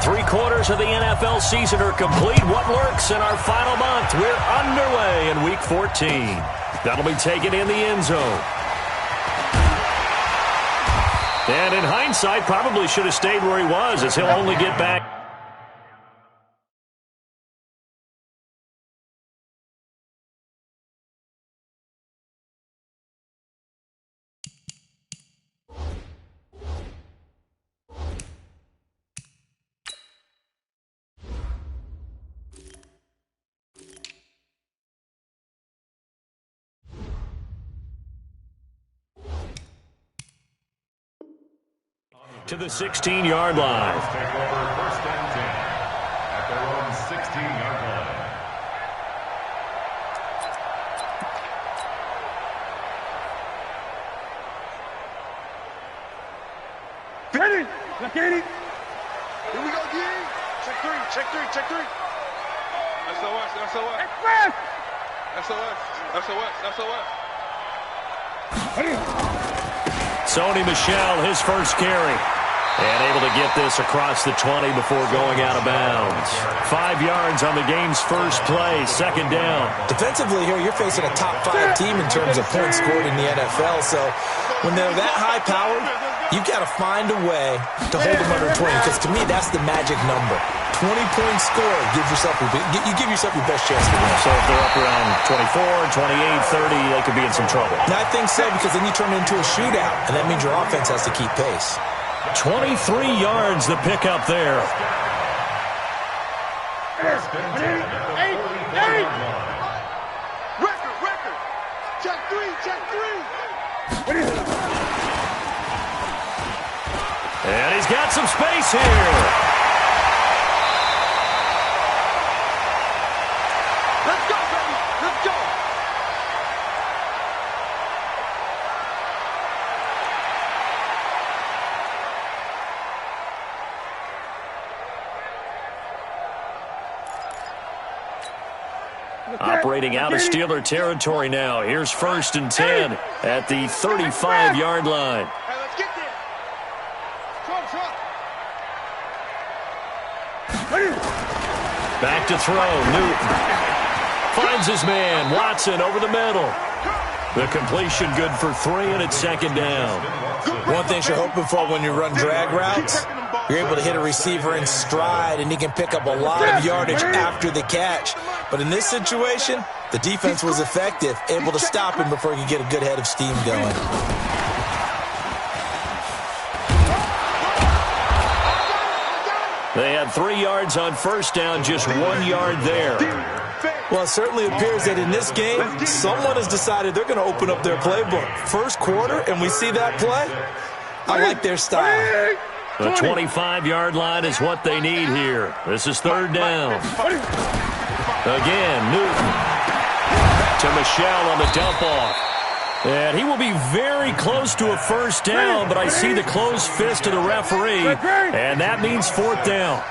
3/4 of the NFL season are complete. What lurks in our final month? We're underway in Week 14. That'll be taken in the end zone. And in hindsight, probably should have stayed where he was, as he'll only get back. To the 16-yard line. Take over first and 10 at their own 16-yard line. Ready? Look at it. Here we go, D. Check three, check three, check three. SOS, SOS. Express! SOS, SOS, SOS. Sony Michel, his first carry. And able to get this across the 20 before going out of bounds. 5 yards on the game's first play, second down. Defensively here, you're facing a top 5 team in terms of points scored in the NFL. So when they're that high-powered, you've got to find a way to hold them under 20. Because to me, that's the magic number. 20 points scored, you give yourself your best chance to win. So if they're up around 24, 28, 30, they could be in some trouble. And I think so, because then you turn it into a shootout, and that means your offense has to keep pace. 23 yards the pickup there. Record. Check three. And he's got some space here. Let's go, baby. Let's go. Operating out of Steeler territory now. Here's first and 10 at the 35-yard line. Hey, let's get there. Back to throw. Newton finds his man. Watson over the middle. The completion good for 3, and it's second down. One thing you're hoping for when you run drag routes, you're able to hit a receiver in stride, and he can pick up a lot of yardage after the catch. But in this situation, the defense was effective, able to stop him before he could get a good head of steam going. They had 3 yards on first down, just 1 yard there. Well, it certainly appears that in this game, someone has decided they're going to open up their playbook. First quarter, and we see that play. I like their style. The 25-yard line is what they need here. This is third down. Again, Newton to Michel on the dump-off. And he will be very close to a first down, but I see the closed fist of the referee, and that means fourth down.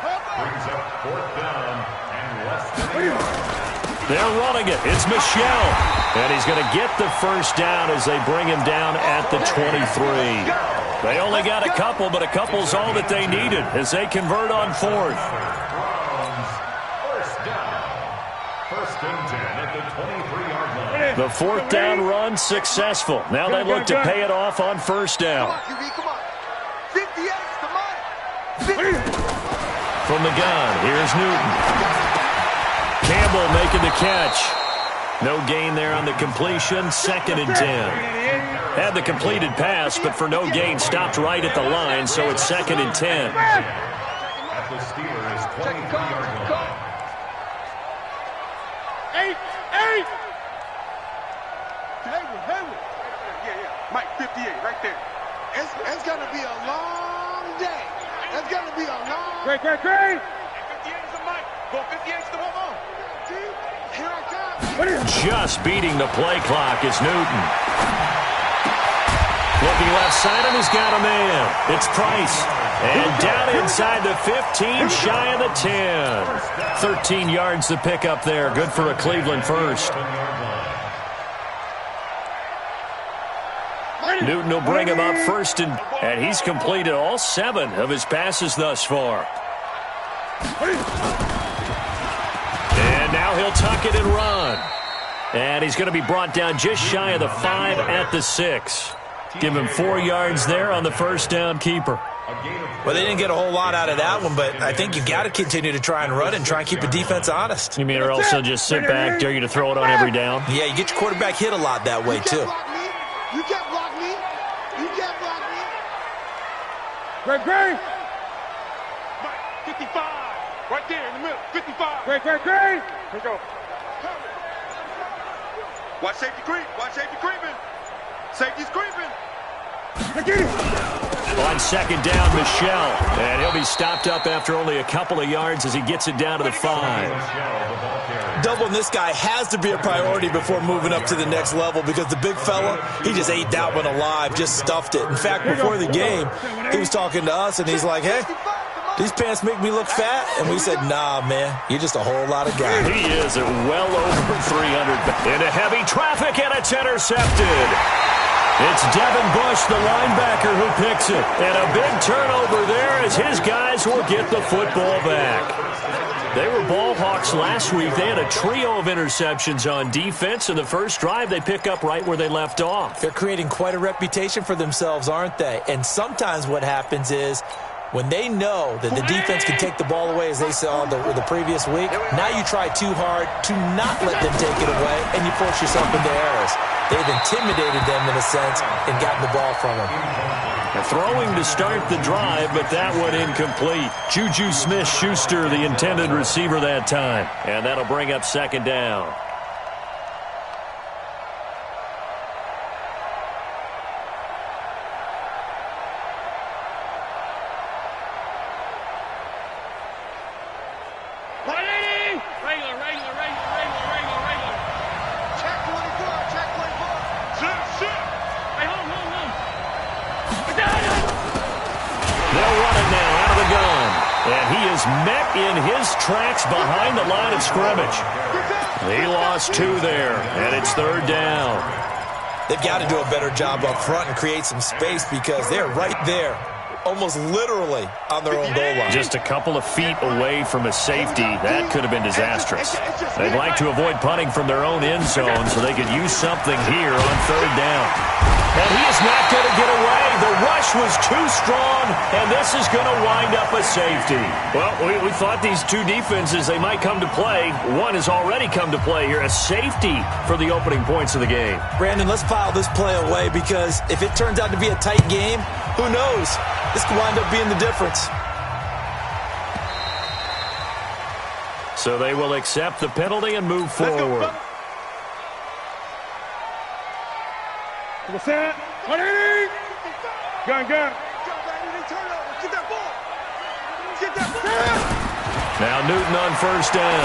They're running it. It's Michel. And he's going to get the first down as they bring him down at the 23. They only got a couple, but a couple's all that they needed as they convert on fourth. First and 10 at the 23-yard line. The fourth down run successful. Now they look to pay it off on first down. Come on. 58's the money. From the gun, here's Newton. Campbell making the catch. No gain there on the completion. Second and 10. Had the completed pass, but for no gain, stopped right at the line, so it's second and 10. At the Steelers' 23-yard line. 8. Hayward. Yeah. Mike, 58, right there. It's going to be a long day. It's going to be a long... Great. 58 is the Mike. Go 58 is the one. Here I come. Just beating the play clock is Newton. Looking left side, and he's got a man. It's Price. And down inside the 15, shy of the 10. 13 yards to pick up there. Good for a Cleveland first. Newton will bring him up first, and he's completed all 7 of his passes thus far. And now he'll tuck it and run. And he's going to be brought down just shy of the 5 at the 6. Give him 4 yards there on the first down keeper. Well, they didn't get a whole lot out of that one, but I think you got to continue to try and run and try and keep the defense honest. You mean or else they'll just sit back, dare you to throw it on every down? Yeah, you get your quarterback hit a lot that way, too. You can't block me. You can't block me. Great. 55. Right there in the middle. 55. Great. Here we go. Watch safety creep. Watch safety creeping. Safety's creeping. On second down, Michelle. And he'll be stopped up after only a couple of yards as he gets it down to the 5. Doubling this guy has to be a priority before moving up to the next level because the big fella, he just ate that one alive, just stuffed it. In fact, before the game, he was talking to us, and he's like, hey, these pants make me look fat? And we said, nah, man, you're just a whole lot of guy. He is at well over 300. Into heavy traffic, and it's intercepted. It's Devin Bush, the linebacker, who picks it. And a big turnover there as his guys will get the football back. They were ball hawks last week. They had a trio of interceptions on defense. In the first drive, they pick up right where they left off. They're creating quite a reputation for themselves, aren't they? And sometimes what happens is when they know that the defense can take the ball away, as they saw the previous week, now you try too hard to not let them take it away, and you force yourself into errors. They've intimidated them, in a sense, and gotten the ball from them. Throwing to start the drive, but that one incomplete. Juju Smith-Schuster, the intended receiver that time. And that'll bring up second down. Met in his tracks behind the line of scrimmage. He lost 2 there, and it's third down. They've got to do a better job up front and create some space because they're right there, almost literally on their own goal line. Just a couple of feet away from a safety. That could have been disastrous. They'd like to avoid punting from their own end zone so they could use something here on third down. And he is not going to get away. The rush was too strong, and this is going to wind up a safety. Well, we thought these two defenses, they might come to play. One has already come to play here, a safety for the opening points of the game. Brandon, let's file this play away because if it turns out to be a tight game, who knows? This could wind up being the difference. So they will accept the penalty and move forward. What's that? 180! Gun. Get that ball! Get that ball! Now Newton on first down.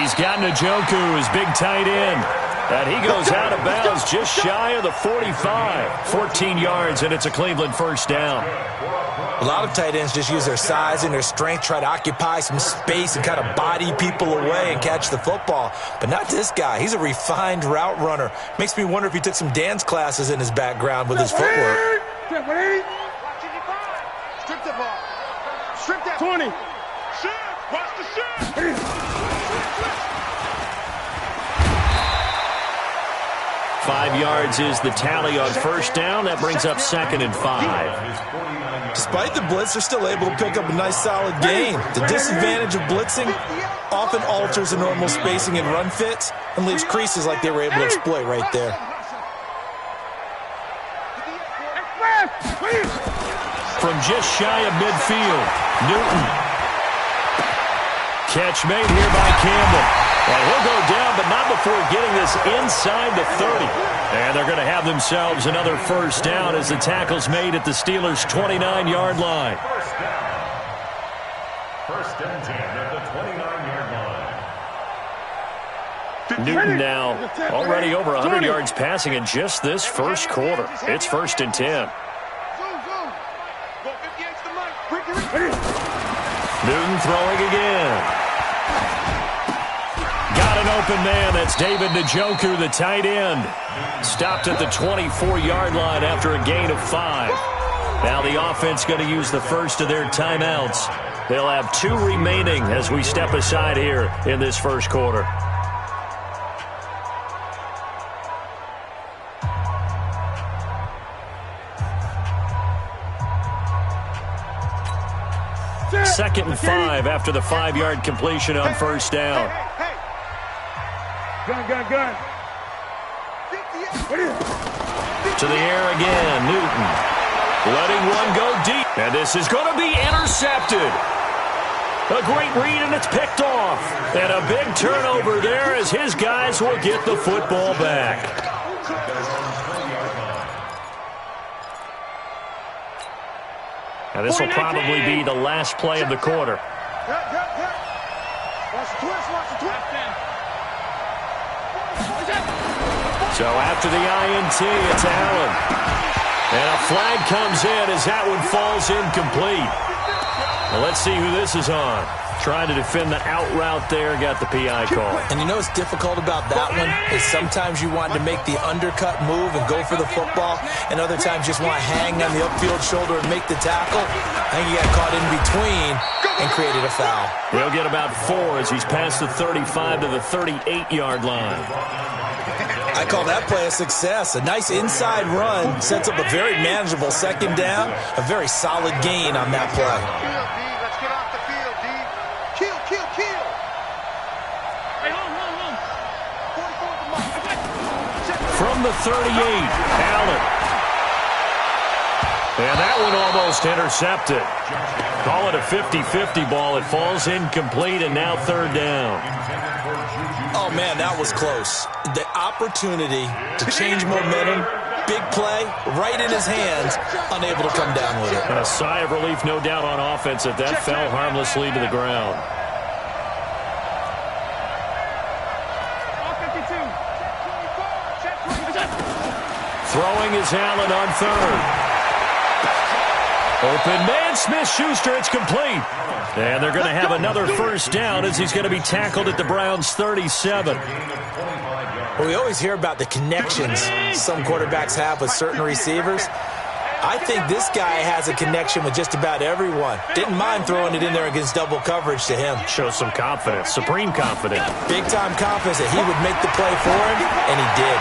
He's got Njoku, his big tight end. And he goes out of bounds just shy of the 45. 14 yards, and it's a Cleveland first down. A lot of tight ends just use their size and their strength, try to occupy some space and kind of body people away and catch the football. But not this guy. He's a refined route runner. Makes me wonder if he took some dance classes in his background with his footwork. Strip the ball. Strip that 20. Shift. Watch the shift. 5 yards is the tally on first down. That brings up 2nd and 5. Despite the blitz, they're still able to pick up a nice solid gain. The disadvantage of blitzing often alters the normal spacing and run fits and leaves creases like they were able to exploit right there. From just shy of midfield, Newton. Catch made here by Campbell. And he'll go down, but not before getting this inside the 30. And they're going to have themselves another first down as the tackle's made at the Steelers' 29-yard line. First and 10 at the 29-yard line. Newton now already over 100 yards passing in just this first quarter. It's 1st and 10. Newton throwing again. Got an open man. That's David Njoku, the tight end. Stopped at the 24-yard line after a gain of 5. Now the offense going to use the first of their timeouts. They'll have 2 remaining as we step aside here in this first quarter. Second and 5 after the 5-yard completion on first down. Gun. To the air again, Newton. Letting one go deep. And this is going to be intercepted. A great read, and it's picked off. And a big turnover there as his guys will get the football back. Now this will probably be the last play of the quarter. So after the INT, it's Allen. And a flag comes in as that one falls incomplete. Well, let's see who this is on. Trying to defend the out route there, got the PI call. And you know what's difficult about that one is sometimes you want to make the undercut move and go for the football, and other times just want to hang on the upfield shoulder and make the tackle. I think he got caught in between and created a foul. He'll get about 4 as he's past the 35 to the 38-yard line. I call that play a success. A nice inside run sets up a very manageable second down, a very solid gain on that play. Let's get off the field, D. Kill. Hey, hold. 44 From the 38, Allen. And that one almost intercepted. Call it a 50-50 ball. It falls incomplete, and now third down. Oh, man, that was close. The opportunity to change momentum, big play, right in his hands, unable to come down with it. And a sigh of relief, no doubt, on offense if that fell harmlessly to the ground. Throwing is Allen on third. Open man, Smith-Schuster, it's complete. And they're going to have another first down as he's going to be tackled at the Browns' 37. Well, we always hear about the connections some quarterbacks have with certain receivers. I think this guy has a connection with just about everyone. Didn't mind throwing it in there against double coverage to him. Shows some confidence, supreme confidence. Big-time confidence that he would make the play for him, and he did.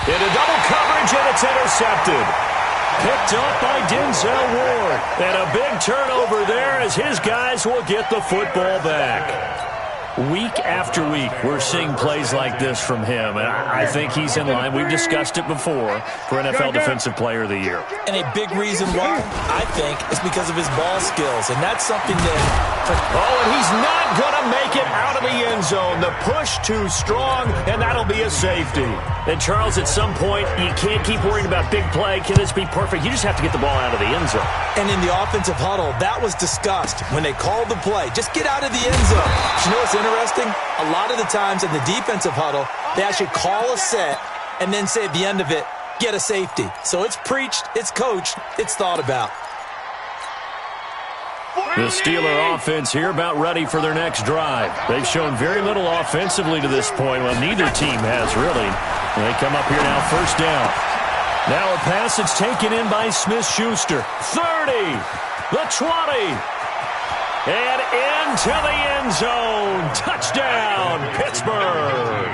Into double coverage, and it's intercepted. Picked up by Denzel Ward. And a big turnover there as his guys will get the football back. Week after week, we're seeing plays like this from him. And I think he's in line. We've discussed it before for NFL Defensive Player of the Year. And a big reason why, I think, is because of his ball skills. And that's something that... Oh, and he's not going to make it out of the end zone. The push too strong, and that'll be a safety. And, Charles, at some point, you can't keep worrying about big play. Can this be perfect? You just have to get the ball out of the end zone. And in the offensive huddle, that was discussed when they called the play. Just get out of the end zone. But you know what's interesting? A lot of the times in the defensive huddle, they actually call a set and then say at the end of it, get a safety. So it's preached, it's coached, it's thought about. The Steeler offense here about ready for their next drive. They've shown very little offensively to this point. Well, neither team has really. They come up here now, first down. Now a pass that's taken in by Smith-Schuster. 30, the 20, and into the end zone. Touchdown, Pittsburgh.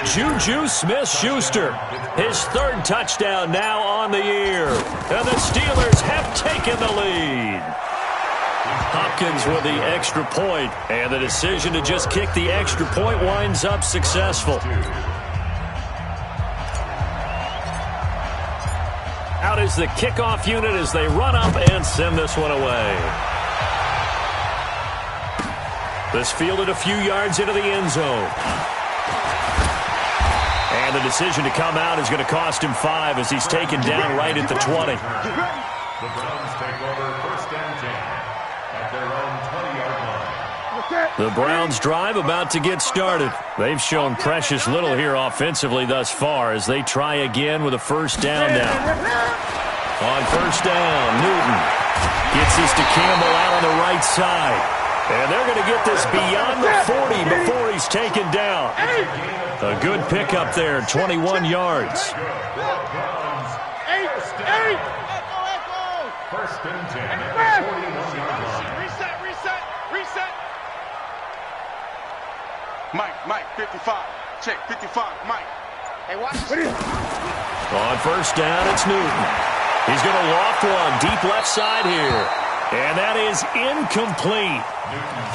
Juju Smith-Schuster, his third touchdown now on the year. And the Steelers have taken the lead. Hopkins with the extra point, and the decision to just kick the extra point winds up successful. Out is the kickoff unit as they run up and send this one away. This fielded a few yards into the end zone. And the decision to come out is going to cost him 5 as he's taken down right at the 20. The Browns take over first and 10 at their own 20-yard line. The Browns drive about to get started. They've shown precious little here offensively thus far as they try again with a first down now. On first down, Newton gets this to Campbell out on the right side. And they're going to get this beyond the 40 before he's taken down. A good pickup there, 21 yards. First and 10 at the 41-yard line. Reset. Mike, 55. Check, 55, Mike. Hey, watch this. On first down, it's Newton. He's going to loft one deep left side here. And that is incomplete.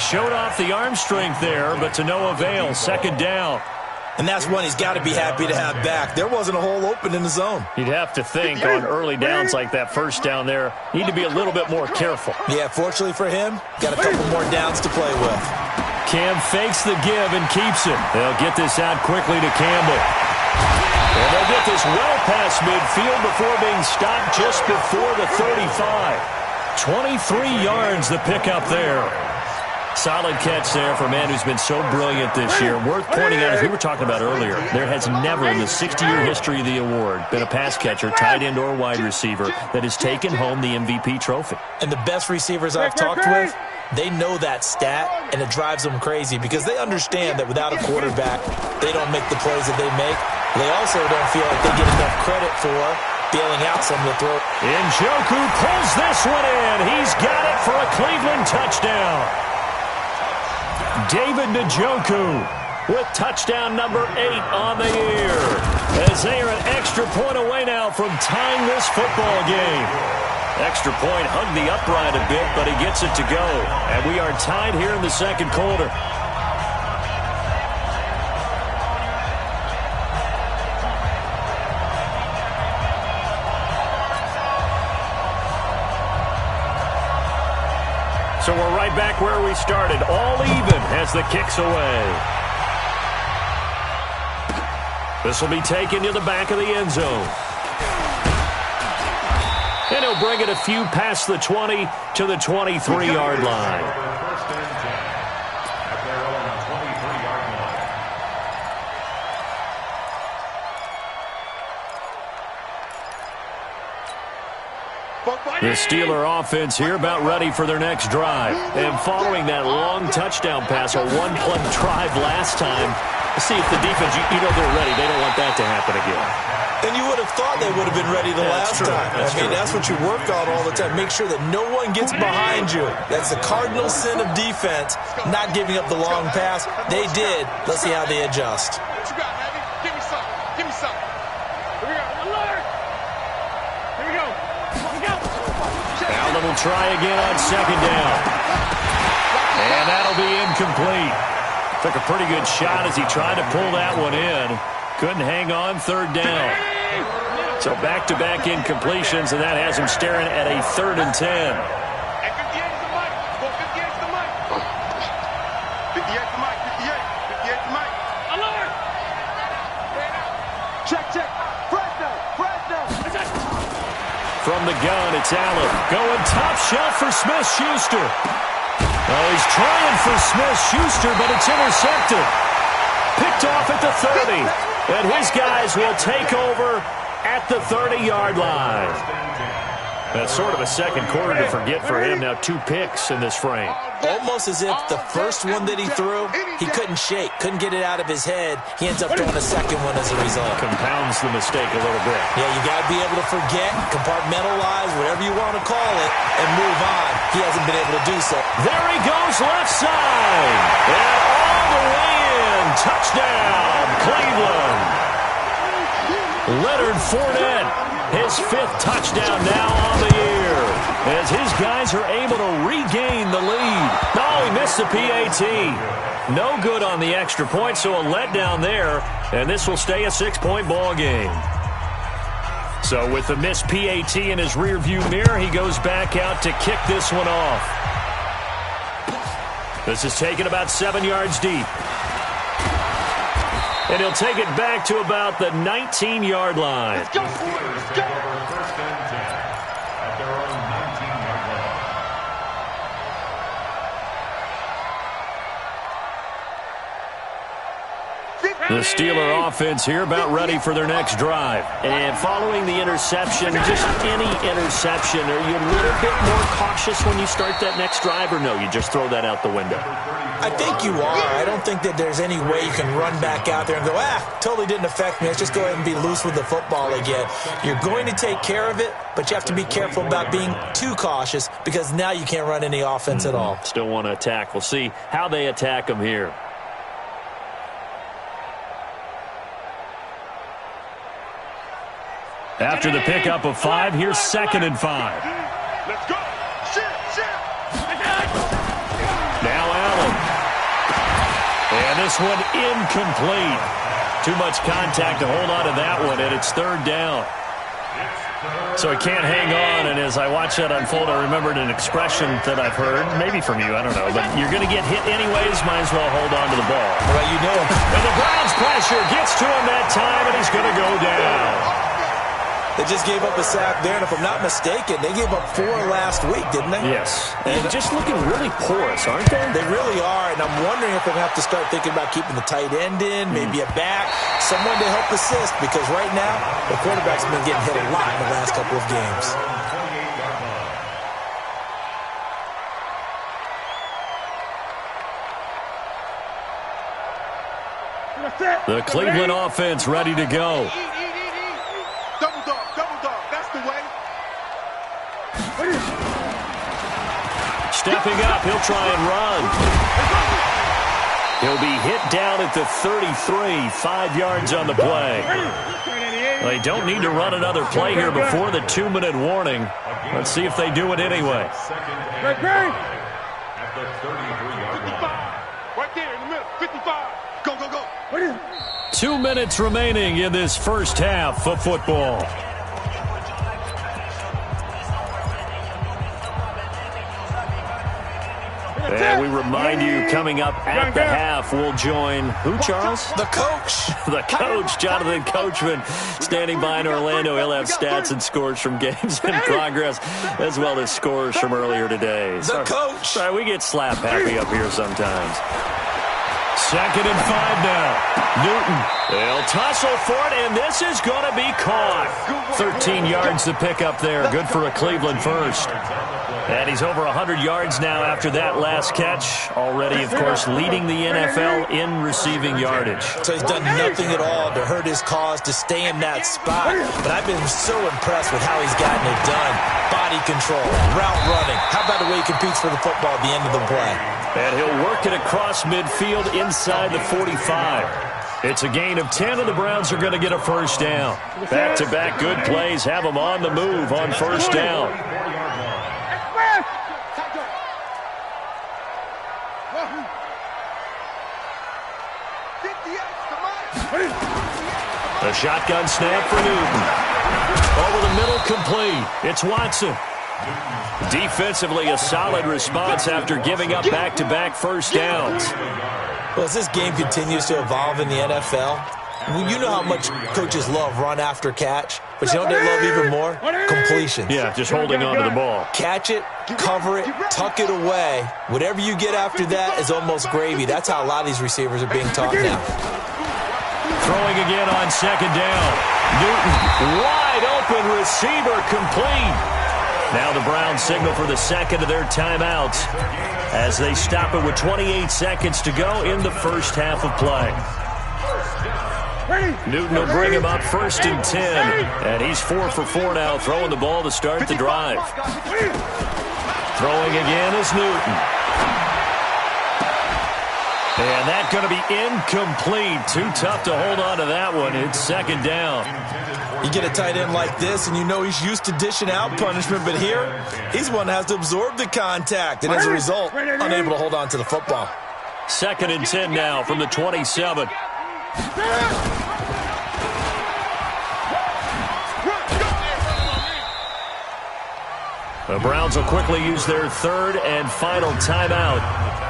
Showed off the arm strength there, but to no avail. Second down. And that's one he's got to be happy to have back. There wasn't a hole open in the zone. You'd have to think on early downs like that first down there, need to be a little bit more careful. Yeah, fortunately for him, got a couple more downs to play with. Cam fakes the give and keeps it. They'll get this out quickly to Campbell. And they'll get this well past midfield before being stopped just before the 35. 23 yards the pickup there. Solid catch there for a man who's been so brilliant this year. Worth pointing out, as we were talking about earlier, there has never in the 60-year history of the award been a pass catcher, tight end, or wide receiver that has taken home the MVP trophy. And the best receivers I've talked with, they know that stat, and it drives them crazy because they understand that without a quarterback, they don't make the plays that they make. They also don't feel like they get enough credit for bailing out some of the throw. Njoku pulls this one in. He's got it for a Cleveland touchdown. David Njoku with touchdown number 8 on the year, as they are an extra point away now from tying this football game. Extra point hugged the upright a bit, but he gets it to go. And we are tied here in the second quarter. So we're right back where we started, all even as the kick's away. This will be taken to the back of the end zone. And he'll bring it a few past the 20 to the 23-yard line. First and 10 at their own 23-yard line. The Steeler offense here about ready for their next drive. And following that long touchdown pass, a one-play drive last time, see if the defense, you know they're ready. They don't want that to happen again. And you would have thought they would have been ready the last time. That's what you work on all the time. Make sure that no one gets behind you. That's the cardinal sin of defense, not giving up the long pass. They did. Let's see how they adjust. What you got, Abby? Give me some. Give me some. Here we go. Alert! Here we go. Allen will try again on second down. And that'll be incomplete. Took a pretty good shot as he tried to pull that one in. Couldn't hang on third down. So back-to-back incompletions, and that has him staring at a 3rd and 10. Hey, 58 is the mic. Go 58 is the mic. 58 is the mic. 58 is the mic. Alert! Check. Fresno. From the gun, it's Allen. Going top shelf for Smith-Schuster. Oh, he's trying for Smith-Schuster, but it's intercepted. Picked off at the 30. And his guys will take over at the 30-yard line. That's sort of a second quarter to forget for him. Now 2 picks in this frame. Almost as if the first one that he threw, he couldn't shake, couldn't get it out of his head. He ends up throwing a second one as a result. Compounds the mistake a little bit. Yeah, you got to be able to forget, compartmentalize, whatever you want to call it, and move on. He hasn't been able to do so. There he goes left side. And all the way in. Touchdown, Cleveland. Leonard Fournette, his 5th touchdown now on the year, as his guys are able to regain the lead. Oh, he missed the PAT. No good on the extra point, so a letdown there, and this will stay a 6-point ball game. So with the missed PAT in his rearview mirror, he goes back out to kick this one off. This is taken about 7 yards deep. And he'll take it back to about the 19-yard line. Let's go. First and 10 at their own 19-yard line. The Steeler offense here about ready for their next drive. And following the interception, just any interception, are you a little bit more cautious when you start that next drive, or no, you just throw that out the window? I think you are. I don't think that there's any way you can run back out there and go, totally didn't affect me. Let's just go ahead and be loose with the football again. You're going to take care of it, but you have to be careful about being too cautious because now you can't run any offense at all. Still want to attack. We'll see how they attack them here. After the pickup of 5, here's 2nd and 5. Let's go. Now Allen. And this one incomplete. Too much contact to hold on to that one, and it's 3rd down. So he can't hang on, and as I watch that unfold, I remembered an expression that I've heard, maybe from you, I don't know, but you're going to get hit anyways, might as well hold on to the ball. Well, you know. And the Browns pressure gets to him that time, and he's going to go down. They just gave up a sack there, and if I'm not mistaken, they gave up 4 last week, didn't they? Yes. And just looking really porous, aren't they? They really are, and I'm wondering if they're going to have to start thinking about keeping the tight end in, maybe a back, someone to help assist, because right now, the quarterback's been getting hit a lot in the last couple of games. The Cleveland offense ready to go. Double dog, that's the way. Stepping up, he'll try and run. He'll be hit down at the 33, 5 yards on the play. They don't need to run another play here before the 2-minute warning. Let's see if they do it anyway. At the 33-yard line. Right there in the middle, 55. Go, go, go. 2 minutes remaining in this first half of football. And we remind you, coming up at the half, we'll join who, Charles? The coach. The coach, Jonathan Coachman, standing by in Orlando. He'll have stats and scores from games in progress, as well as scores from earlier today. The coach. Sorry, we get slap happy up here sometimes. 2nd and 5 now. Newton. They'll tussle for it, and this is going to be caught. 13 yards to pick up there. Good for a Cleveland first. And he's over 100 yards now after that last catch. Already, of course, leading the NFL in receiving yardage. So he's done nothing at all to hurt his cause, to stay in that spot. But I've been so impressed with how he's gotten it done. Body control, route running. How about the way he competes for the football at the end of the play? And he'll work it across midfield inside the 45. It's a gain of 10, and the Browns are going to get a first down. Back-to-back good plays have them on the move on first down. The shotgun snap for Newton. Over the middle, complete. It's Watson. Defensively, a solid response after giving up back-to-back first downs. Well, as this game continues to evolve in the NFL, you know how much coaches love run after catch, but you know what they love even more? Completions. Yeah, just holding on to the ball. Catch it, cover it, tuck it away. Whatever you get after that is almost gravy. That's how a lot of these receivers are being taught now. Throwing again on 2nd down. Newton, wide open receiver, complete. Now the Browns signal for the 2nd of their timeouts as they stop it with 28 seconds to go in the first half of play. Newton will bring him up 1st and 10, and he's 4 for 4 now, throwing the ball to start the drive. Throwing again is Newton. And that's going to be incomplete. Too tough to hold on to that one. It's 2nd down. You get a tight end like this, and you know he's used to dishing out punishment, but here, he's one that has to absorb the contact, and as a result, unable to hold on to the football. 2nd and 10 now from the 27. The Browns will quickly use their 3rd and final timeout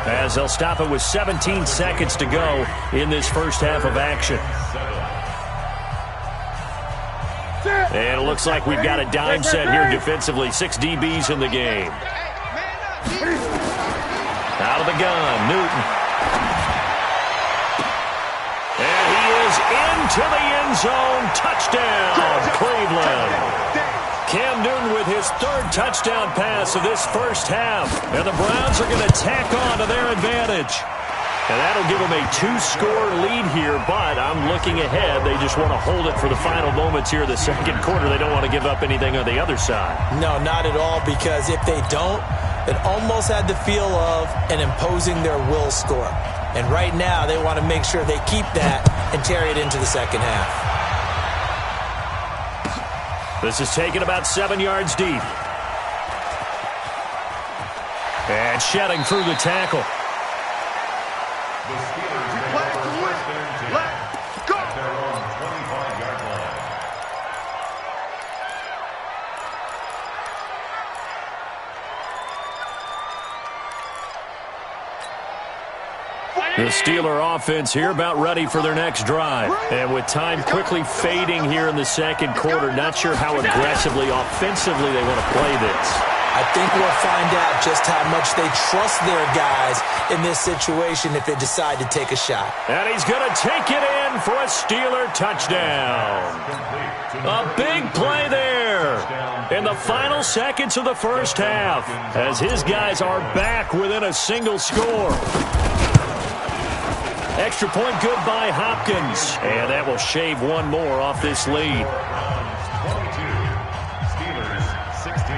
as they'll stop it with 17 seconds to go in this first half of action. And it looks like we've got a dime set here defensively. 6 DBs in the game. Out of the gun, Newton. And he is into the end zone. Touchdown, Cleveland. Cam Newton with his third touchdown pass of this first half. And the Browns are going to tack on to their advantage. And that'll give them a 2-score lead here, but I'm looking ahead. They just want to hold it for the final moments here in the second quarter. They don't want to give up anything on the other side. No, not at all, because if they don't, it almost had the feel of an imposing their will score. And right now, they want to make sure they keep that and carry it into the second half. This is taken about 7 yards deep. And shedding through the tackle. The Steelers take over first and 10 at their own 25-yard line. The Steeler offense here about ready for their next drive. And with time quickly fading here in the second quarter, not sure how aggressively, offensively they want to play this. I think we'll find out just how much they trust their guys in this situation if they decide to take a shot. And he's going to take it in for a Steeler touchdown. A big play there in the final seconds of the first half as his guys are back within a single score. Extra point good by Hopkins. And that will shave one more off this lead. 22, Steelers 16.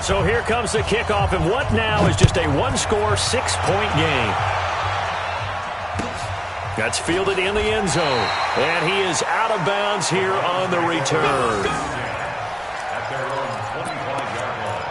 So here comes the kickoff, and what now is just a one-score, 6-point game. That's fielded in the end zone, and he is out of bounds here on the return. At their own 25-yard line.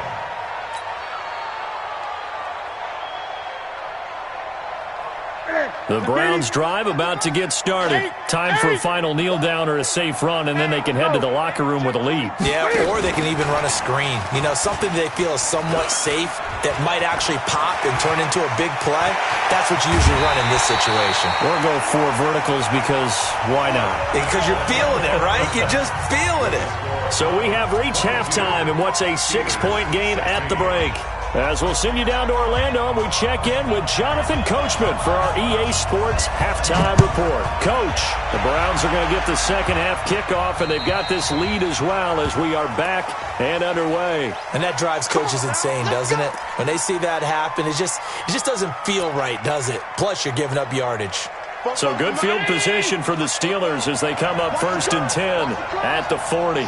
The Browns drive about to get started. Time for a final kneel down or a safe run, and then they can head to the locker room with a lead. Yeah, or they can even run a screen. You know, something they feel is somewhat safe that might actually pop and turn into a big play. That's what you usually run in this situation. Or go 4 verticals because why not? Because you're feeling it, right? You're just feeling it. So we have reached halftime in what's a 6-point game at the break. As we'll send you down to Orlando, we check in with Jonathan Coachman for our EA Sports Halftime Report. Coach, the Browns are going to get the second half kickoff, and they've got this lead as well as we are back and underway. And that drives coaches insane, doesn't it? When they see that happen, it just doesn't feel right, does it? Plus, you're giving up yardage. So good field position for the Steelers as they come up 1st and 10 at the 40.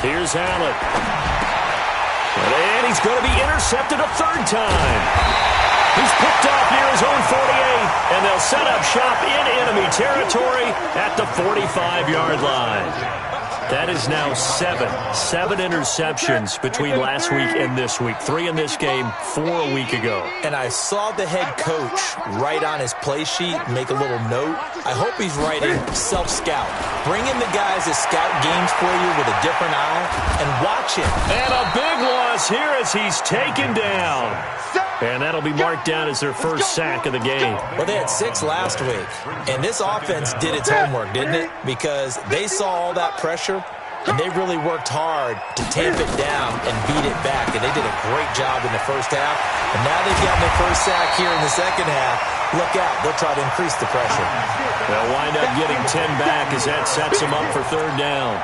Here's Allen. And he's going to be intercepted a third time. He's picked off near his own 48, and they'll set up shop in enemy territory at the 45-yard line. That is now 7 interceptions between last week and this week. 3 in this game, 4 a week ago. And I saw the head coach write on his play sheet, make a little note. I hope he's writing self-scout. Bring in the guys that scout games for you with a different eye and watch him. And a big loss here as he's taken down. And that'll be marked down as their first sack of the game. Well, they had 6 last week. And this offense did its homework, didn't it? Because they saw all that pressure, and they really worked hard to tamp it down and beat it back. And they did a great job in the first half. And now they've gotten their first sack here in the second half. Look out. They'll try to increase the pressure. They'll wind up getting 10 back as that sets them up for 3rd down.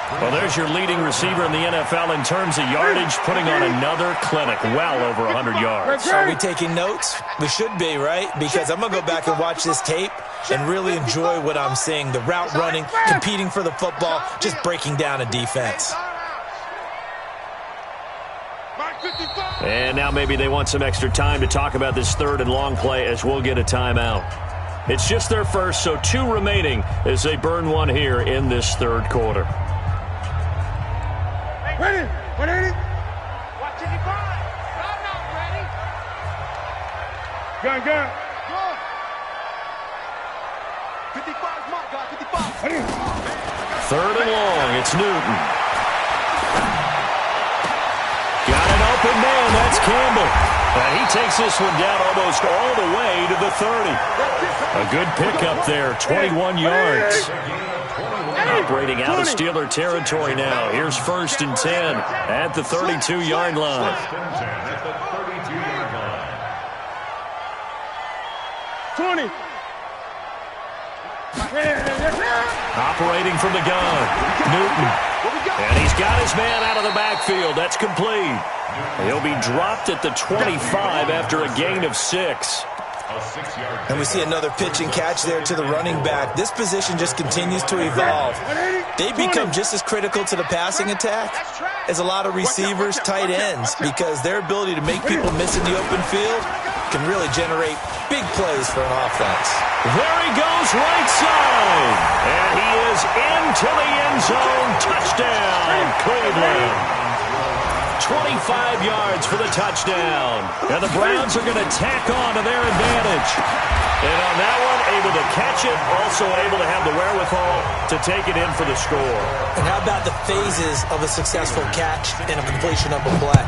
Well, there's your leading receiver in the NFL in terms of yardage, putting on another clinic, well over 100 yards. Are we taking notes? We should be, right? Because I'm going to go back and watch this tape and really enjoy what I'm seeing. The route running, competing for the football, just breaking down a defense. And now maybe they want some extra time to talk about this 3rd and long play as we'll get a timeout. It's just their first, so 2 remaining as they burn one here in this 3rd quarter. Ready? 180? Watch 55. I'm not ready. Gun. 55 mark, guy. 55. Ready? 3rd and long. It's Newton. Got an open man. That's Campbell. And he takes this one down almost all the way to the 30. A good pickup there, 21 yards. Operating out of Steeler territory now. Here's 1st and 10 at the 32-yard line. 20. Operating from the gun, Newton. And he's got his man out of the backfield. That's complete. He'll be dropped at the 25 after a gain of 6. And we see another pitch and catch there to the running back. This position just continues to evolve. They become just as critical to the passing attack as a lot of receivers, tight ends, because their ability to make people miss in the open field can really generate big plays for an offense. There he goes, right side. And he is into the end zone. Touchdown, Cleveland. 25 yards for the touchdown. And the Browns are going to tack on to their advantage. And on that one, able to catch it, also able to have the wherewithal to take it in for the score. And how about the phases of a successful catch and a completion of a play?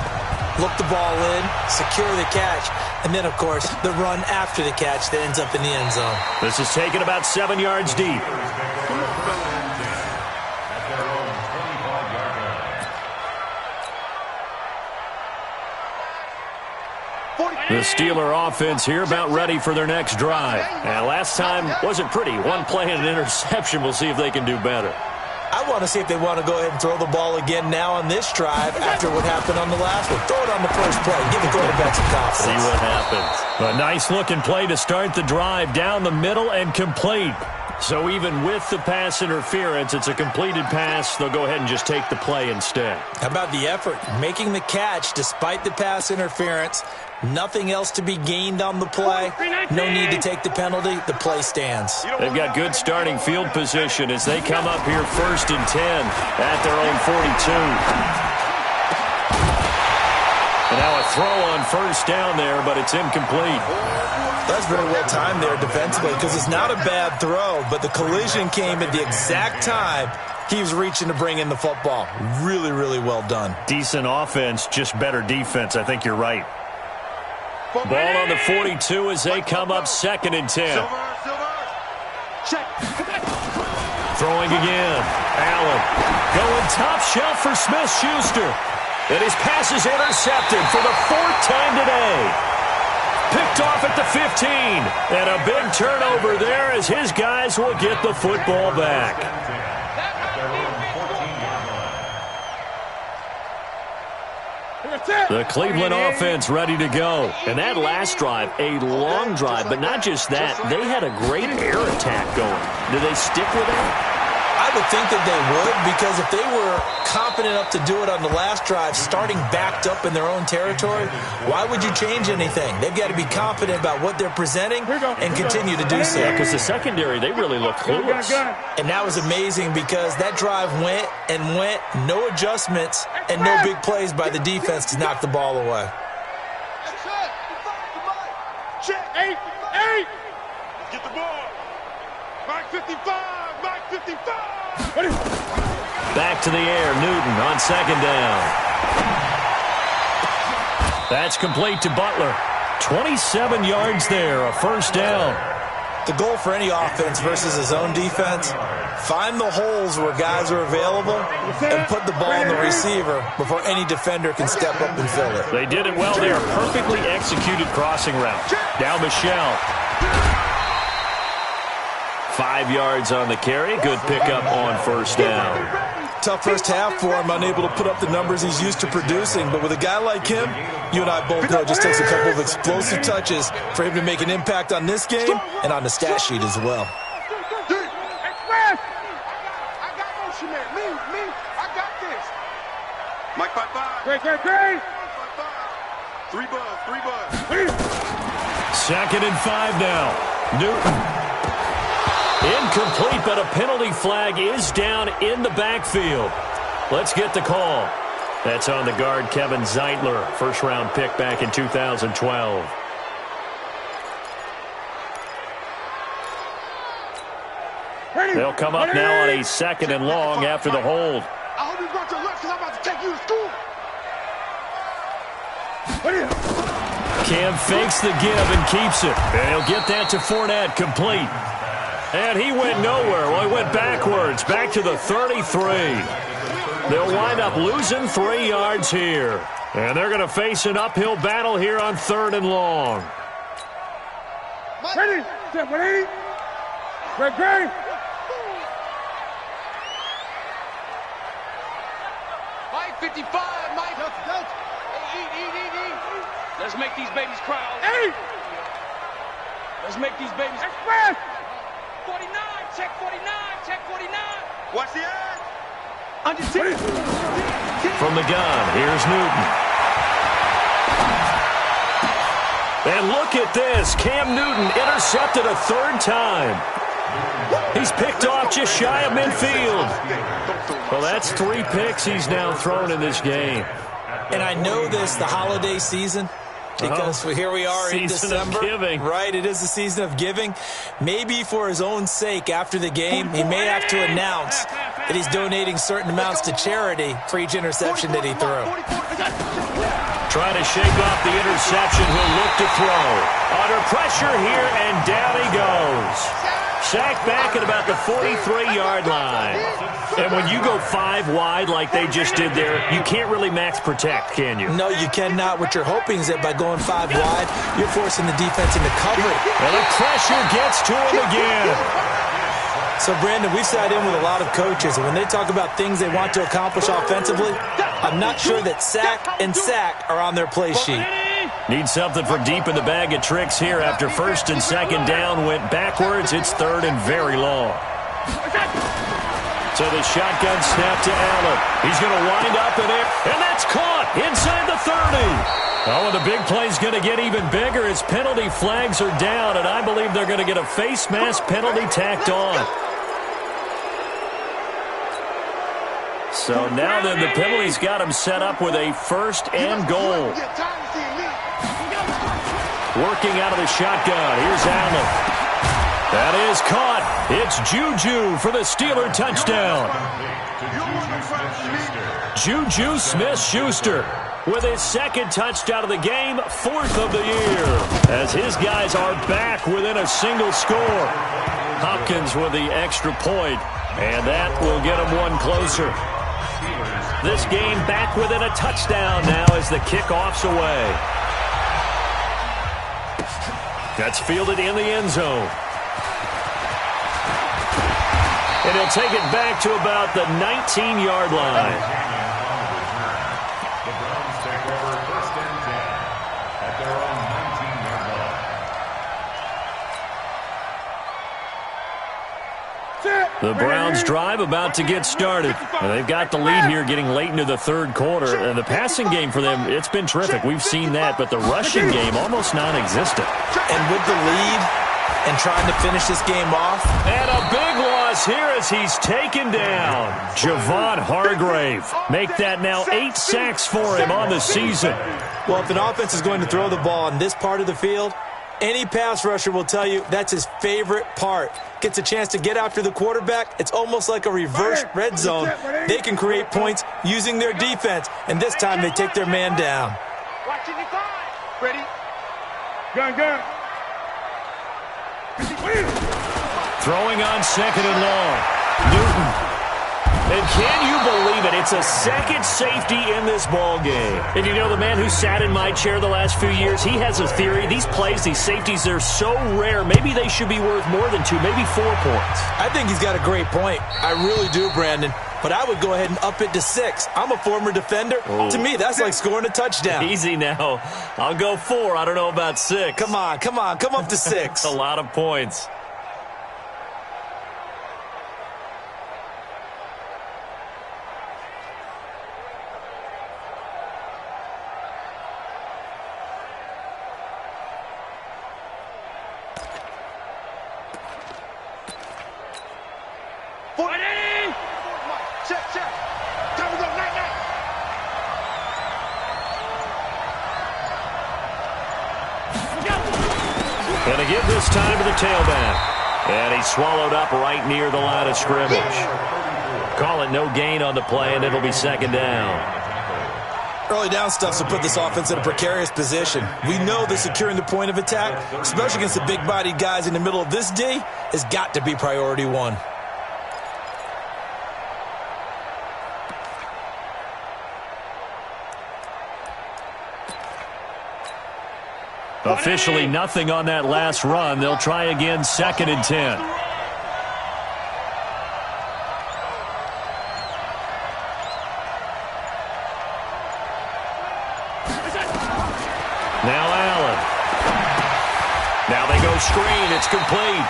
Look the ball in, secure the catch, and then, of course, the run after the catch that ends up in the end zone. This is taken about 7 yards deep. The Steeler offense here about ready for their next drive. And last time wasn't pretty. One play and an interception. We'll see if they can do better. I want to see if they want to go ahead and throw the ball again now on this drive after what happened on the last one. Throw it on the first play. Give the quarterback some confidence. See what happens. A nice-looking play to start the drive down the middle and complete. So even with the pass interference, it's a completed pass. They'll go ahead and just take the play instead. How about the effort? Making the catch despite the pass interference. Nothing else to be gained on the play. No need to take the penalty. The play stands. They've got good starting field position as they come up here 1st and 10 at their own 42. And now a throw on 1st down there, but it's incomplete. That's very well timed there defensively because it's not a bad throw, but the collision came at the exact time he was reaching to bring in the football. Really, really well done. Decent offense, just better defense. I think you're right. Ball on the 42 as they come up 2nd and 10. Throwing again. Allen going top shelf for Smith-Schuster. And his pass is intercepted for the 4th time today. Picked off at the 15. And a big turnover there as his guys will get the football back. The Cleveland offense ready to go. And that last drive, a long drive, but not just that. They had a great air attack going. Do they stick with that? I would think that they would, because if they were confident enough to do it on the last drive, starting backed up in their own territory, why would you change anything? They've got to be confident about what they're presenting and continue to do so. Yeah, because the secondary, they really look clueless. And that was amazing because that drive went and went, no adjustments and no big plays by the defense to knock the ball away. Check. 8. Get the ball. Mike 55. Mike 55. Back to the air. Newton on 2nd down. That's complete to Butler. 27 yards there, a 1st down. The goal for any offense versus his own defense, find the holes where guys are available and put the ball in the receiver before any defender can step up and fill it. They did it well there. Perfectly executed crossing route. Now Michelle. 5 yards on the carry. Good pickup on 1st down. Tough first half for him, unable to put up the numbers he's used to producing. But with a guy like him, you and I both know it just takes a couple of explosive touches for him to make an impact on this game and on the stat sheet as well. I got motion man. Me. I got this. Mike 55. Great. 3 buzz. 2nd and 5 now. Newton. Incomplete, but a penalty flag is down in the backfield. Let's get the call. That's on the guard, Kevin Zeitler, 1st-round pick back in 2012. They'll come up now on a 2nd and long after the hold. I hope you brought your lunch because I'm about to take you to school. Cam fakes the give and keeps it. And he'll get that to Fournette, complete. And he went nowhere. Well, he went backwards, back to the 33. They'll wind up losing 3 yards here. And they're going to face an uphill battle here on 3rd and long. Ready? Ready? Ready? Mike, 55, Mike. Eat. Let's make these babies cry. Hey! Let's make these babies. Express! 49, check 49, check 49. Watch the eye. Under 10. From the gun, here's Newton. And look at this. Cam Newton intercepted a 3rd time. He's picked off just shy of midfield. Well, that's 3 picks he's now thrown in this game. And I know this, the holiday season, because here we are in December. Season of giving. Right, it is the season of giving. Maybe for his own sake, after the game, he may have to announce that he's donating certain amounts to charity for each interception that he threw. Trying to shake off the interception, he'll look to throw. Under pressure here, and down he goes. Sacked back at about the 43-yard line. And when you go 5 wide like they just did there, you can't really max protect, can you? No, you cannot. What you're hoping is that by going 5 wide, you're forcing the defense into cover. And the pressure gets to him again. So, Brandon, we've sat in with a lot of coaches, and when they talk about things they want to accomplish offensively, I'm not sure that sack and sack are on their play sheet. Need something for deep in the bag of tricks here. After 1st and 2nd down went backwards, it's 3rd and very long. So the shotgun snap to Allen. He's going to wind up in it, and that's caught inside the 30. Oh, and the big play's going to get even bigger as penalty flags are down, and I believe they're going to get a face mask penalty tacked on. So now then, the penalty's got him set up with a 1st and goal. Working out of the shotgun. Here's Allen. That is caught. It's Juju for the Steeler touchdown. Juju Smith-Schuster with his 2nd touchdown of the game, 4th of the year, as his guys are back within a single score. Hopkins with the extra point, and that will get him 1 closer. This game back within a touchdown now as the kickoff's away. That's fielded in the end zone. And he'll take it back to about the 19-yard line. The Browns take over 1st and 10 at their own 19-yard line. The Browns drive about to get started. And they've got the lead here getting late into the 3rd quarter. And the passing game for them, it's been terrific. We've seen that. But the rushing game, almost non-existent. And with the lead and trying to finish this game off. And a big loss here as he's taken down. Javon Hargrave. Make that now 8 sacks for him on the season. Well, if an offense is going to throw the ball in this part of the field, any pass rusher will tell you that's his favorite part. Gets a chance to get after the quarterback. It's almost like a reverse red zone. They can create points using their defense, and this time they take their man down. Watching the time. Ready? Gun. Throwing on 2nd and long. Newton. And can you believe it? It's a 2nd safety in this ball game. And you know, the man who sat in my chair the last few years, he has a theory. These plays, these safeties, they're so rare. Maybe they should be worth more than 2, maybe 4 points. I think he's got a great point. I really do, Brandon. But I would go ahead and up it to 6. I'm a former defender. To me, that's like scoring a touchdown. Easy now. I'll go 4. I don't know about 6. Come on. Come up to 6. A lot of points. Check. Time to go, night. Gonna give this time to the tailback. And he swallowed up right near the line of scrimmage. Call it no gain on the play, and it'll be 2nd down. Early down stuff will put this offense in a precarious position. We know that securing the point of attack, especially against the big-bodied guys in the middle of this D, has got to be priority one. Officially nothing on that last run. They'll try again, 2nd and 10. Now Allen. Now they go screen. It's complete.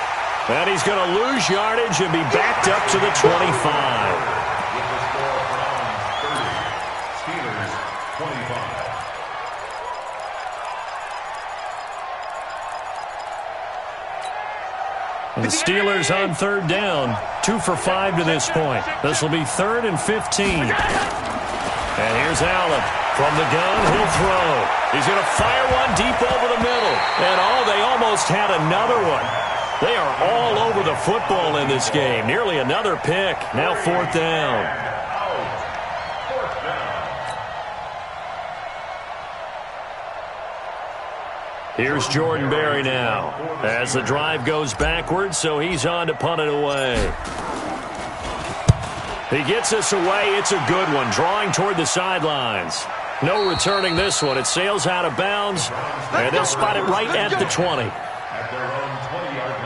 And he's going to lose yardage and be backed up to the 25. With the score, Browns 30, Steelers 25. And the Steelers on 3rd down. 2 for 5 to this point. This will be 3rd and 15. And here's Allen. From the gun, he'll throw. He's going to fire one deep over the middle. And, they almost had another one. They are all over the football in this game. Nearly another pick. Now 4th down. Here's Jordan Berry now as the drive goes backwards, so he's on to punt it away. He gets this away. It's a good one, drawing toward the sidelines. No returning this one. It sails out of bounds, and they'll spot it right at the 20. At their own 20-yard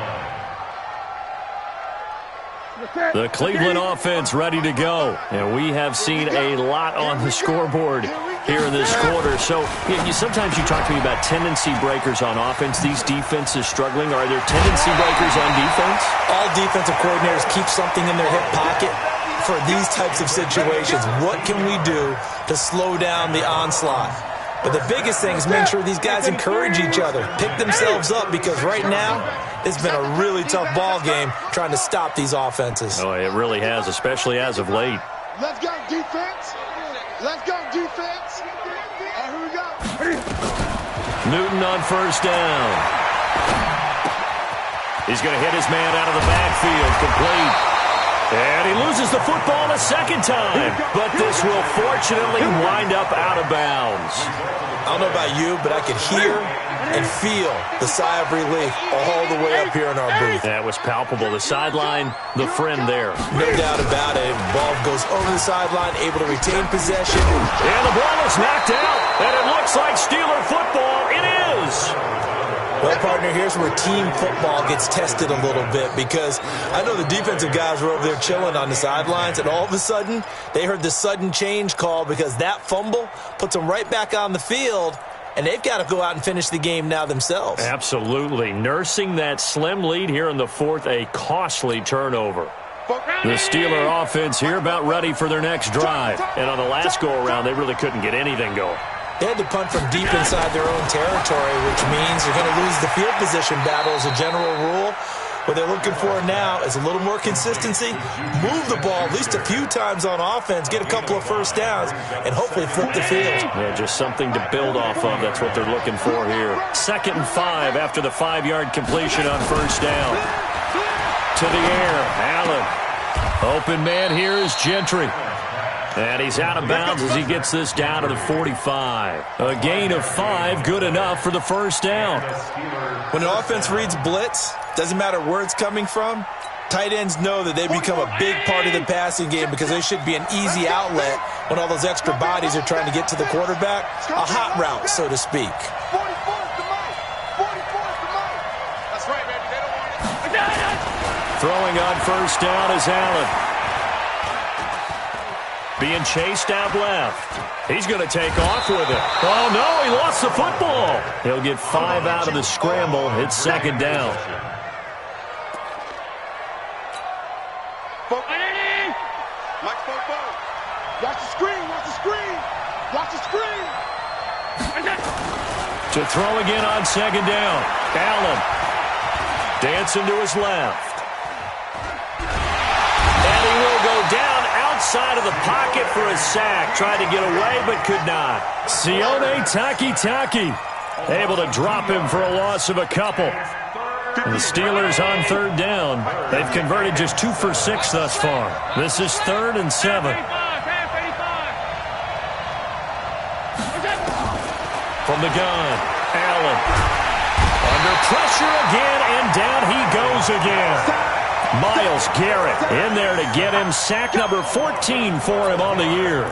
line. The Cleveland offense ready to go, and we have seen a lot on the scoreboard here in this quarter. So sometimes you talk to me about tendency breakers on offense. These defenses struggling. Are there tendency breakers on defense? All defensive coordinators keep something in their hip pocket for these types of situations. What can we do to slow down the onslaught? But the biggest thing is make sure these guys encourage each other, pick themselves up, because right now it's been a really tough ball game trying to stop these offenses. Oh, it really has, especially as of late. Let's go, defense. Let's go, defense. And here we go. Newton on 1st down. He's going to hit his man out of the backfield, complete. And he loses the football a 2nd time, but this will fortunately wind up out of bounds. I don't know about you, but I could hear and feel the sigh of relief all the way up here in our booth. That was palpable. The sideline, the friend there. No doubt about it. Ball goes over the sideline, able to retain possession. And the ball is knocked out, and it looks like Steeler football. It is. Well, partner, here's where team football gets tested a little bit, because I know the defensive guys were over there chilling on the sidelines, and all of a sudden they heard the sudden change call because that fumble puts them right back on the field, and they've got to go out and finish the game now themselves. Absolutely. Nursing that slim lead here in the 4th, a costly turnover. The Steeler offense here about ready for their next drive. And on the last go-around, they really couldn't get anything going. They had to punt from deep inside their own territory, which means they're going to lose the field position battle as a general rule. What they're looking for now is a little more consistency, move the ball at least a few times on offense, get a couple of first downs, and hopefully flip the field. Yeah, just something to build off of. That's what they're looking for here. 2nd and 5 after the 5-yard completion on 1st down. To the air, Allen. Open man here is Gentry. And he's out of bounds as he gets this down to the 45. A gain of 5, good enough for the 1st down. When an offense reads blitz, doesn't matter where it's coming from, tight ends know that they become a big part of the passing game because they should be an easy outlet when all those extra bodies are trying to get to the quarterback. A hot route, so to speak. 44 is the mic. 44 is the mic. That's right, baby. They don't want it. Throwing on 1st down is Allen. Being chased out left. He's going to take off with it. Oh, no, he lost the football. He'll get 5 out of the scramble. It's 2nd down. Mike, watch the screen. Watch the screen. Watch the screen. To throw again on 2nd down. Allen dancing to his left. And he will go down outside of the pocket for a sack. Tried to get away, but could not. Sione Takitaki able to drop him for a loss of a couple. And the Steelers on 3rd down. They've converted just 2 for 6 thus far. This is 3rd and 7. the gun. Allen. Under pressure again, and down he goes again. Myles Garrett in there to get him. Sack number 14 for him on the year.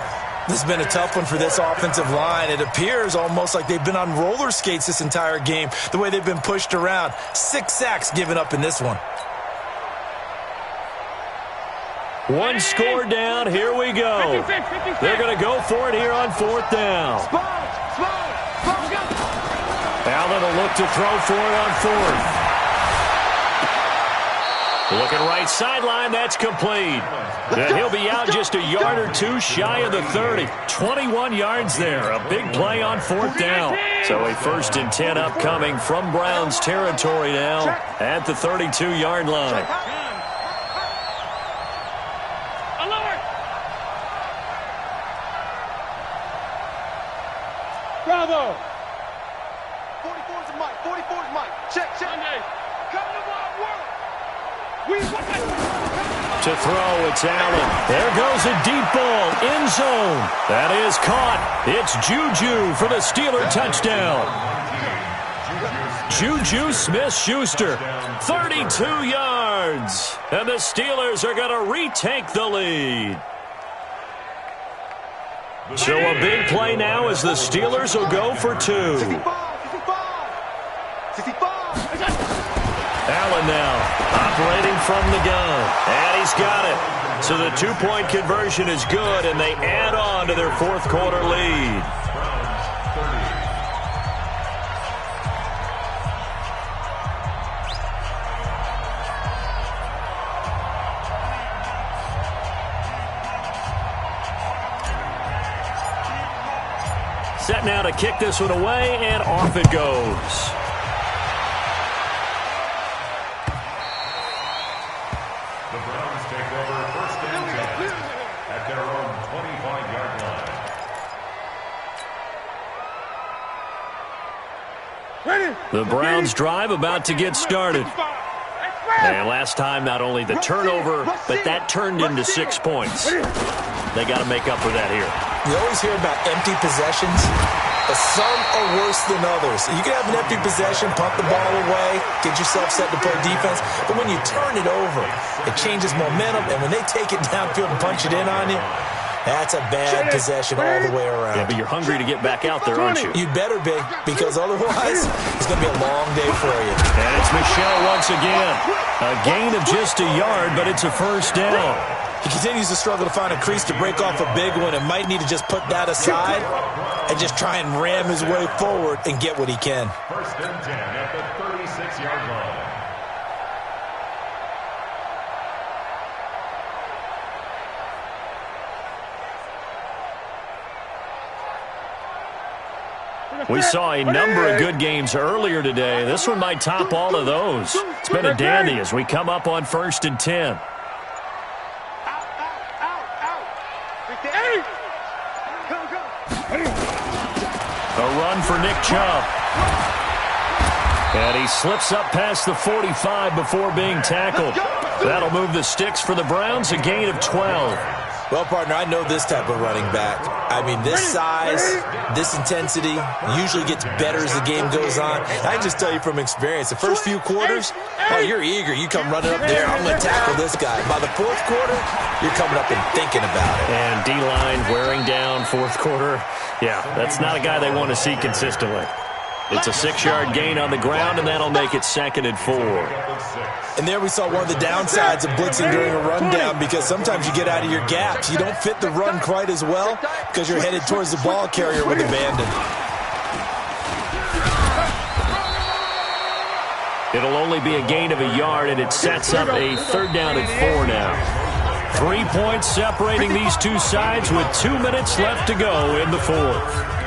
This has been a tough one for this offensive line. It appears almost like they've been on roller skates this entire game, the way they've been pushed around. 6 sacks given up in this one. One score down. Here we go. They're going to go for it here on 4th down. Allen will look to throw for it on 4th. Looking right sideline, that's complete. He'll be out just a yard or two shy of the 30. 21 yards there. A big play on 4th down. So a 1st and 10 upcoming from Browns territory now at the 32-yard line. Bravo! 44's Mike. 44's Mike. Check. Come to my work. To throw, it's Allen. There goes a deep ball, end zone. That is caught. It's Juju for the Steeler touchdown. Juju Smith-Schuster, 32 yards. And the Steelers are going to retake the lead. So a big play now as the Steelers will go for 2. 65. Allen now operating from the gun. And he's got it. So the 2-point conversion is good, and they add on to their 4th quarter lead. Set now to kick this one away, and off it goes. The Browns take over 1st and 10 at their own 25-yard line. The Browns drive about to get started. And last time, not only the turnover, but that turned into 6 points. They got to make up for that here. You always hear about empty possessions, but some are worse than others. You can have an empty possession, punt the ball away, get yourself set to play defense, but when you turn it over, it changes momentum, and when they take it downfield and punch it in on you, that's a bad possession all the way around. Yeah, but you're hungry to get back out there, aren't you? You'd better be, because otherwise, it's going to be a long day for you. And it's Michel once again. A gain of just a yard, but it's a 1st down. He continues to struggle to find a crease to break off a big one and might need to just put that aside and just try and ram his way forward and get what he can. 1st and 10 at the 36-yard line. We saw a number of good games earlier today. This one might top all of those. It's been a dandy as we come up on 1st and 10. A run for Nick Chubb. And he slips up past the 45 before being tackled. That'll move the sticks for the Browns, a gain of 12. Well, partner, I know this type of running back. I mean, this size, this intensity usually gets better as the game goes on. I can just tell you from experience, the first few quarters, oh, you're eager. You come running up there, I'm going to tackle this guy. By the 4th quarter, you're coming up and thinking about it. And D-line wearing down 4th quarter. Yeah, that's not a guy they want to see consistently. It's a 6-yard gain on the ground, and that'll make it 2nd and 4. And there we saw one of the downsides of blitzing during a rundown, because sometimes you get out of your gaps. You don't fit the run quite as well because you're headed towards the ball carrier with abandon. It'll only be a gain of a yard, and it sets up a 3rd down and 4 now. 3 points separating these two sides with 2 minutes left to go in the 4th.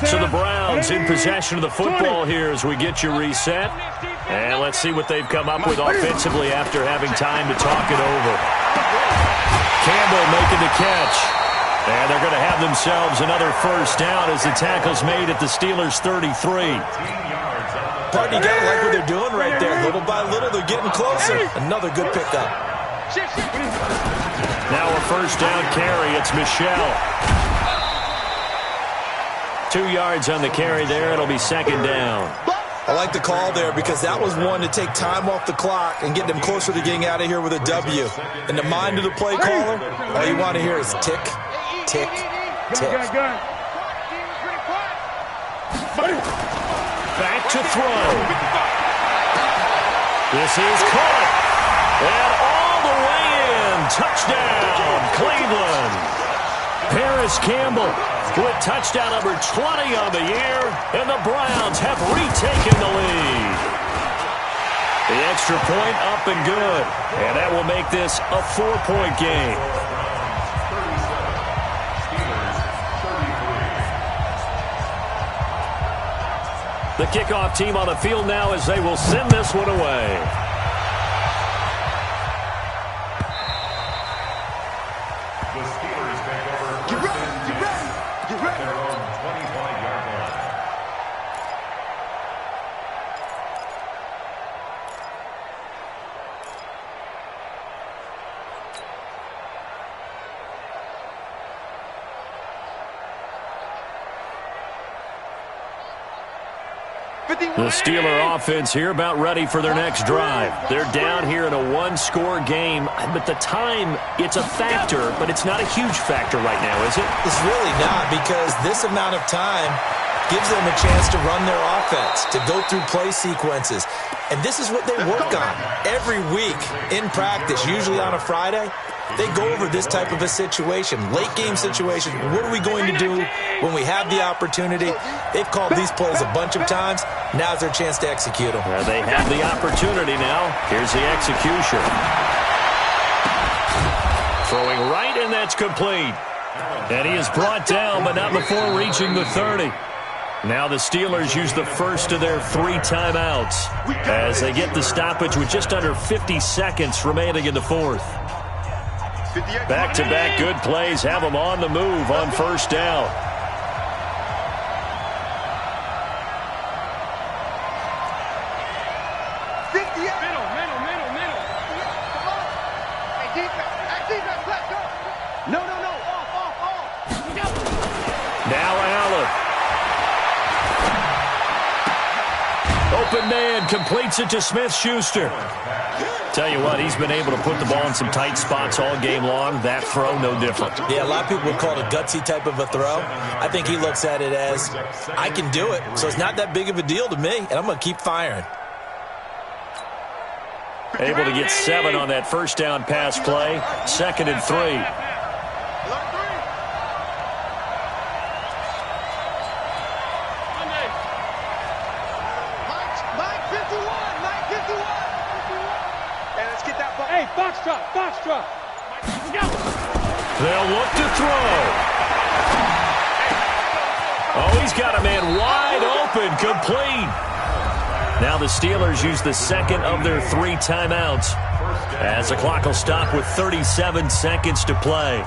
So the Browns in possession of the football here as we get you reset. And let's see what they've come up with offensively after having time to talk it over. Campbell making the catch. And they're going to have themselves another 1st down as the tackle's made at the Steelers' 33. Partner, you got to like what they're doing right there. Little by little, they're getting closer. Another good pickup. Now a 1st down carry. It's Michel. 2 yards on the carry there. It'll be second down. I like the call there because that was one to take time off the clock and get them closer to getting out of here with a W. In the mind of the play caller, all you want to hear is tick, tick, tick. Back to throw. This is caught. And all the way in. Touchdown, Cleveland. Paris Campbell with touchdown number 20 on the year, and the Browns have retaken the lead. The extra point up and good, and that will make this a 4-point game. The kickoff team on the field now as they will send this one away. The Steeler offense here about ready for their next drive. They're down here in a one-score game, but the time, it's a factor, but it's not a huge factor right now, is it? It's really not, because this amount of time gives them a chance to run their offense, to go through play sequences. And this is what they work on every week in practice, usually on a Friday. They go over this type of a situation, late-game situation. What are we going to do when we have the opportunity? They've called these plays a bunch of times. Now's their chance to execute them. They have the opportunity now. Here's the execution. Throwing right, and that's complete. And he is brought down, but not before reaching the 30. Now the Steelers use the first of their 3 timeouts as they get the stoppage with just under 50 seconds remaining in the fourth. Back-to-back good plays have them on the move on first down. Now Allen. Open man completes it to Smith-Schuster. Tell you what, he's been able to put the ball in some tight spots all game long. That throw, no different. Yeah, a lot of people would call it a gutsy type of a throw. I think he looks at it as, I can do it, so it's not that big of a deal to me, and I'm going to keep firing. Able to get 7 on that first down pass play. 2nd and 3. Foxtrot. They'll look to throw. Oh, he's got a man wide open, complete. Now the Steelers use the second of their 3 timeouts as the clock will stop with 37 seconds to play.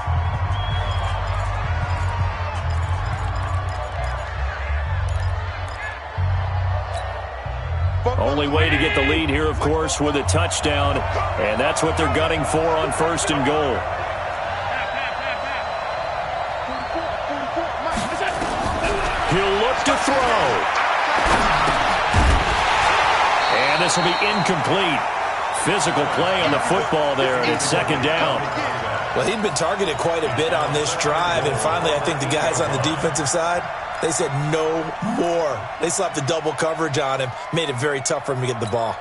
Only way to get the lead here, of course, with a touchdown, and that's what they're gunning for on 1st and goal. He'll look to throw. And this will be incomplete. Physical play on the football there, and it's 2nd down. Well, he'd been targeted quite a bit on this drive, and finally I think the guys on the defensive side, they said no more. They slapped the double coverage on him, made it very tough for him to get the ball.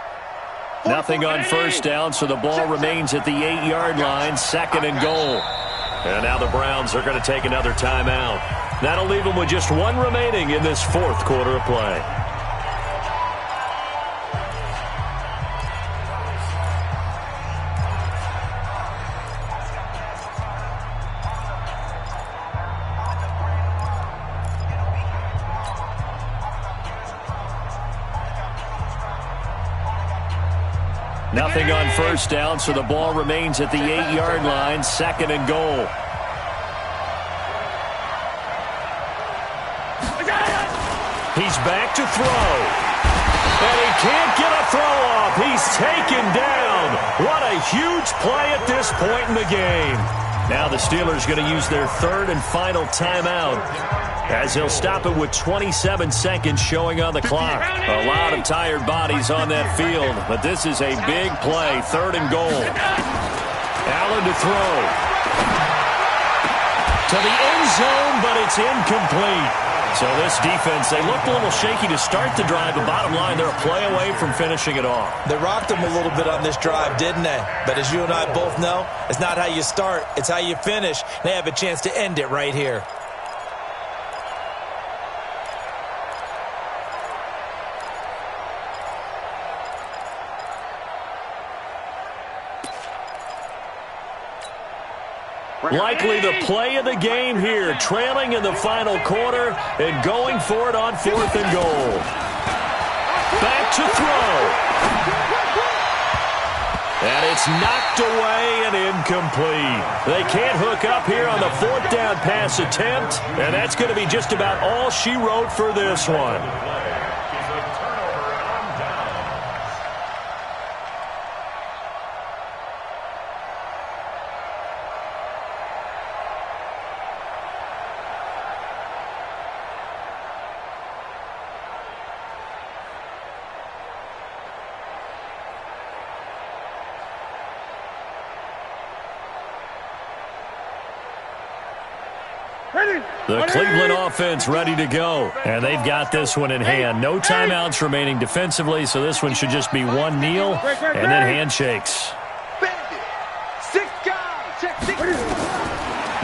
Nothing on first down, so the ball remains at the 8-yard line, 2nd and goal. And now the Browns are going to take another timeout. That'll leave them with just 1 remaining in this 4th quarter of play. Nothing on first down, so the ball remains at the 8-yard line, 2nd and goal. He's back to throw. And he can't get a throw off. He's taken down. What a huge play at this point in the game. Now the Steelers going to use their 3rd and final timeout as he'll stop it with 27 seconds showing on the clock. A lot of tired bodies on that field, but this is a big play, 3rd and goal. Allen to throw. To the end zone, but it's incomplete. So this defense, they looked a little shaky to start the drive, but bottom line, they're a play away from finishing it off. They rocked them a little bit on this drive, didn't they? But as you and I both know, it's not how you start, it's how you finish. They have a chance to end it right here. Likely the play of the game here, trailing in the final quarter and going for it on 4th and goal. Back to throw. And it's knocked away and incomplete. They can't hook up here on the 4th down pass attempt, and that's going to be just about all she wrote for this one. The Cleveland offense ready to go, and they've got this one in hand. No timeouts remaining defensively, so this one should just be one kneel and then handshakes.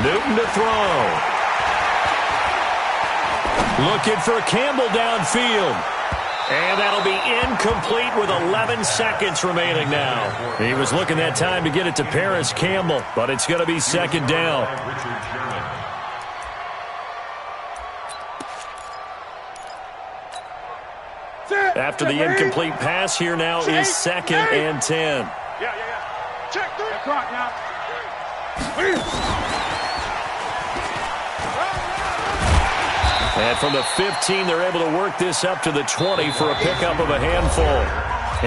Newton to throw. Looking for Campbell downfield. And that'll be incomplete with 11 seconds remaining now. He was looking that time to get it to Paris Campbell, but it's going to be 2nd down. After the incomplete pass, here now is 2nd and 10. Check the clock now. And from the 15, they're able to work this up to the 20 for a pickup of a handful.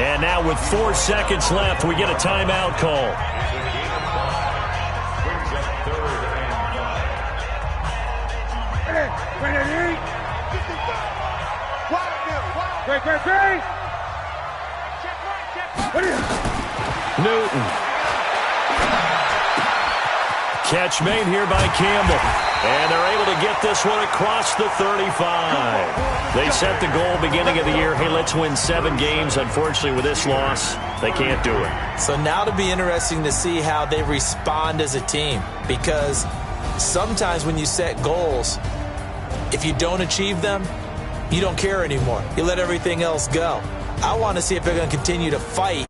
And now with 4 seconds left, we get a timeout call. Newton. Catch made here by Campbell. And they're able to get this one across the 35. They set the goal beginning of the year, hey, let's win 7 games. Unfortunately, with this loss, they can't do it. So now to be interesting to see how they respond as a team. Because sometimes when you set goals, if you don't achieve them, you don't care anymore. You let everything else go. I want to see if they're going to continue to fight